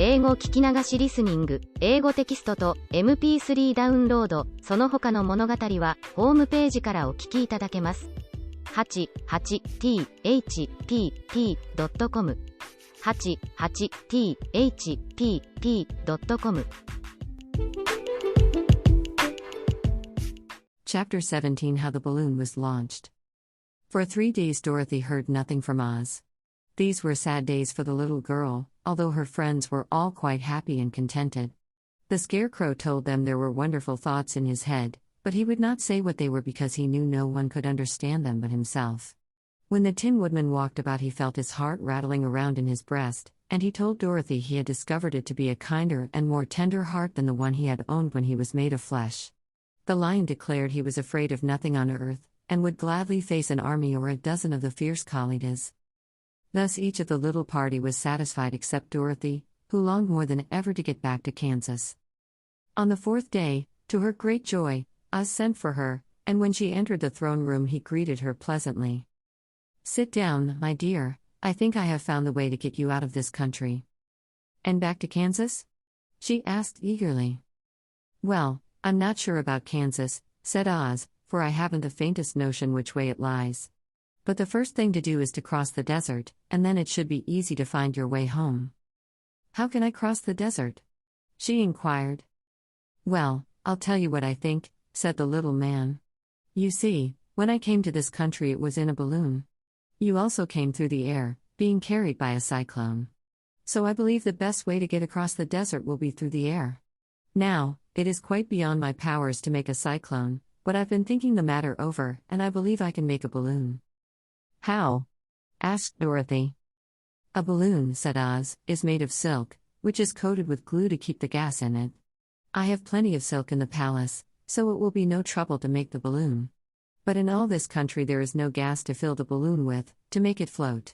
英語聞き流しリスニング、英語テキストと MP3 ダウンロード、その他の物語はホームページからお聞きいただけます。88thpp.com 88thpp.com Chapter 17 How the Balloon Was Launched. For 3 days Dorothy heard nothing from Oz. These were sad days for the little girl, although her friends were all quite happy and contented. The Scarecrow told them there were wonderful thoughts in his head, but he would not say what they were because he knew no one could understand them but himself. When the Tin Woodman walked about he felt his heart rattling around in his breast, and he told Dorothy he had discovered it to be a kinder and more tender heart than the one he had owned when he was made of flesh. The Lion declared he was afraid of nothing on earth, and would gladly face an army or a dozen of the fierce Kalidas. Thus each of the little party was satisfied except Dorothy, who longed more than ever to get back to Kansas. On the 4th day, to her great joy, Oz sent for her, and when she entered the throne room he greeted her pleasantly. "Sit down, my dear, I think I have found the way to get you out of this country." "And back to Kansas?" she asked eagerly. "Well, I'm not sure about Kansas," said Oz, "for I haven't the faintest notion which way it lies. But the first thing to do is to cross the desert, and then it should be easy to find your way home." "How can I cross the desert?" she inquired. "Well, I'll tell you what I think," said the little man. "You see, when I came to this country it was in a balloon. You also came through the air, being carried by a cyclone. So I believe the best way to get across the desert will be through the air. Now, it is quite beyond my powers to make a cyclone, but I've been thinking the matter over, and I believe I can make a balloon." "How?" asked Dorothy. "A balloon," said Oz, "is made of silk, which is coated with glue to keep the gas in it. I have plenty of silk in the palace, so it will be no trouble to make the balloon. But in all this country there is no gas to fill the balloon with, to make it float."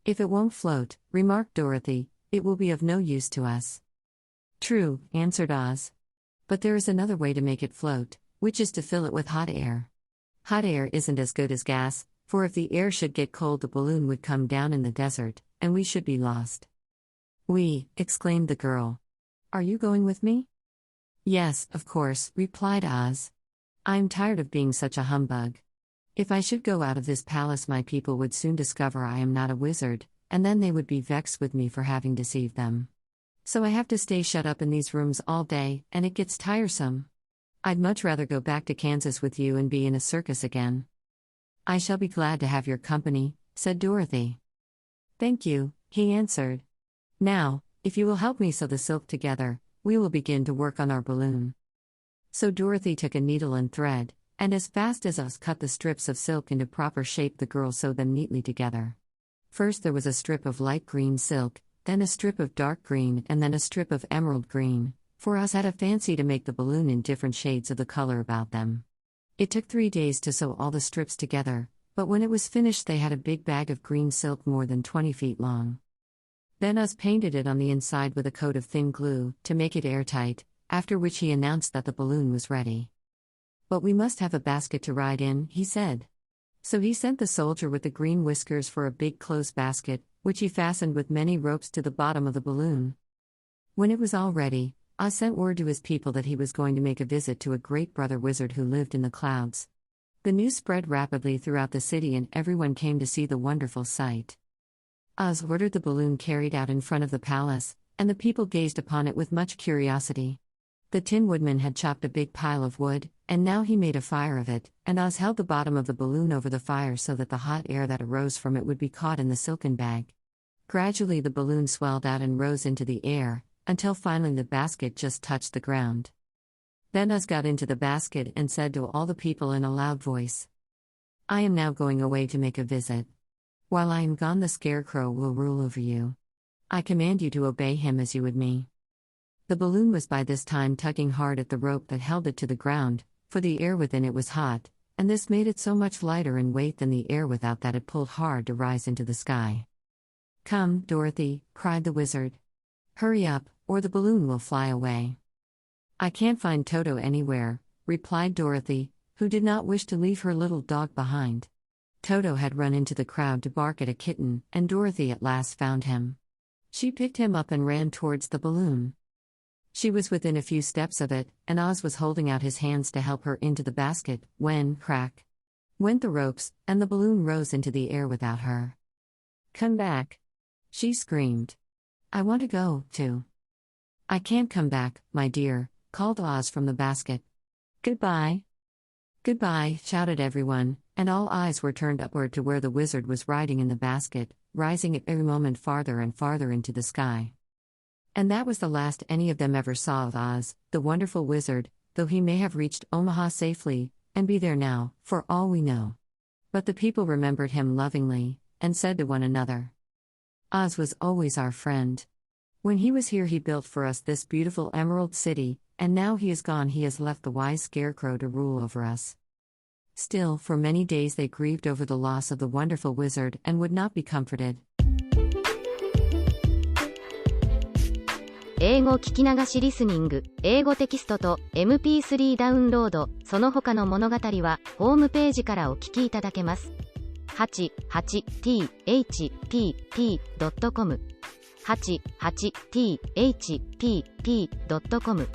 "If it won't float," remarked Dorothy, "it will be of no use to us." "True," answered Oz. "But there is another way to make it float, which is to fill it with hot air. Hot air isn't as good as gas, for if the air should get cold the balloon would come down in the desert, and we should be lost." "We," exclaimed the girl. "Are you going with me?" "Yes, of course," replied Oz. "I am tired of being such a humbug. If I should go out of this palace my people would soon discover I am not a wizard, and then they would be vexed with me for having deceived them. So I have to stay shut up in these rooms all day, and it gets tiresome. I'd much rather go back to Kansas with you and be in a circus again." "I shall be glad to have your company," said Dorothy. "Thank you," he answered. "Now, if you will help me sew the silk together, we will begin to work on our balloon." So Dorothy took a needle and thread, and as fast as Oz cut the strips of silk into proper shape the girl sewed them neatly together. First there was a strip of light green silk, then a strip of dark green and then a strip of emerald green, for Oz had a fancy to make the balloon in different shades of the color about them. It took 3 days to sew all the strips together, but when it was finished they had a big bag of green silk more than 20 feet long. Then Oz painted it on the inside with a coat of thin glue, to make it airtight, after which he announced that the balloon was ready. "But we must have a basket to ride in," he said. So he sent the soldier with the green whiskers for a big clothes basket, which he fastened with many ropes to the bottom of the balloon. When it was all ready, Oz sent word to his people that he was going to make a visit to a great brother wizard who lived in the clouds. The news spread rapidly throughout the city and everyone came to see the wonderful sight. Oz ordered the balloon carried out in front of the palace, and the people gazed upon it with much curiosity. The Tin Woodman had chopped a big pile of wood, and now he made a fire of it, and Oz held the bottom of the balloon over the fire so that the hot air that arose from it would be caught in the silken bag. Gradually the balloon swelled out and rose into the air, until finally the basket just touched the ground. Then Oz got into the basket and said to all the people in a loud voice, "I am now going away to make a visit. While I am gone the Scarecrow will rule over you. I command you to obey him as you would me." The balloon was by this time tugging hard at the rope that held it to the ground, for the air within it was hot, and this made it so much lighter in weight than the air without that it pulled hard to rise into the sky. "Come, Dorothy," cried the wizard. "Hurry up, or the balloon will fly away." "I can't find Toto anywhere," replied Dorothy, who did not wish to leave her little dog behind. Toto had run into the crowd to bark at a kitten, and Dorothy at last found him. She picked him up and ran towards the balloon. She was within a few steps of it, and Oz was holding out his hands to help her into the basket, when, crack, went the ropes, and the balloon rose into the air without her. "Come back!" she screamed. "I want to go, too." "I can't come back, my dear," called Oz from the basket. "Goodbye." "Goodbye," shouted everyone, and all eyes were turned upward to where the wizard was riding in the basket, rising at every moment farther and farther into the sky. And that was the last any of them ever saw of Oz, the wonderful wizard, though he may have reached Omaha safely, and be there now, for all we know. But the people remembered him lovingly, and said to one another, "Oz was always our friend. When he was here he built for us this beautiful Emerald City, and now he is gone he has left the wise Scarecrow to rule over us." Still, for many days they grieved over the loss of the wonderful wizard and would not be comforted. 英語聞き流しリスニング、英語テキストと MP3 ダウンロード、その他の物語はホームページからお聞きいただけます。88thpp.com 88thpp.com